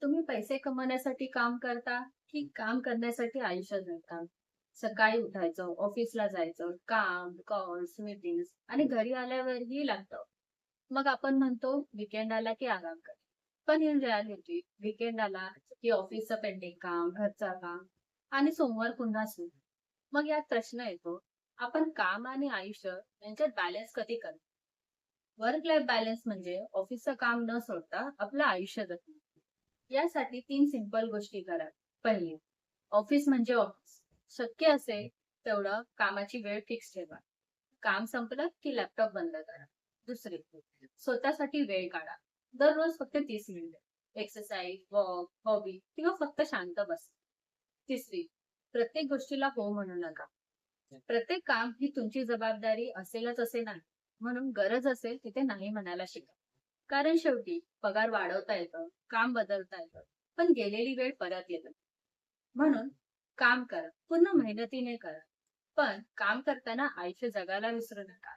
तुम्ही पैसे कमवण्यासाठी काम करता, की काम करण्यासाठी आयुष्य जगता? सकाळी उठायचं, ऑफिसला जायचं, काम, कॉल्स, मीटिंग्स आणि घरी आल्यावरही लागतं. मग आपण म्हणतो वीकेंड आला की आराम कर. पण इन रिॲलिटी वीकेंड आला की ऑफिसचं पेंडिंग काम, घरचं काम आणि सोमवार पुन्हा सुरू. मग यात प्रश्न येतो, आपण काम आणि आयुष्य यांच्यात बॅलन्स कधी करतो? वर्क लाईफ बॅलन्स म्हणजे ऑफिसचं काम न सोडता आपलं आयुष्य जगणं. यासाठी 3 सिंपल गोष्टी करा. पहिली, ऑफिस म्हणजे ऑफिस. शक्य असेल तेवढं कामाची वेळ फिक्स ठेवा. काम संपलं की लॅपटॉप बंद करा. दुसरी, स्वतःसाठी वेळ काढा. दररोज फक्त 30 मिनिटे. एक्सरसाइज, वॉक, हॉबी किंवा फक्त शांत बस. तिसरी, प्रत्येक गोष्टीला हो म्हणू नका. प्रत्येक काम ही तुमची जबाबदारी असेलच असे नाही. म्हणून गरज असेल तिथे नाही म्हणायला शिका. कारण शेवटी पगार वाढवता येतं, काम बदलता येतं, पण गेलेली वेळ परत येत नाही. म्हणून काम करा, पूर्ण मेहनतीने करा. पण काम करताना आयुष्य जगायला विसरू नका.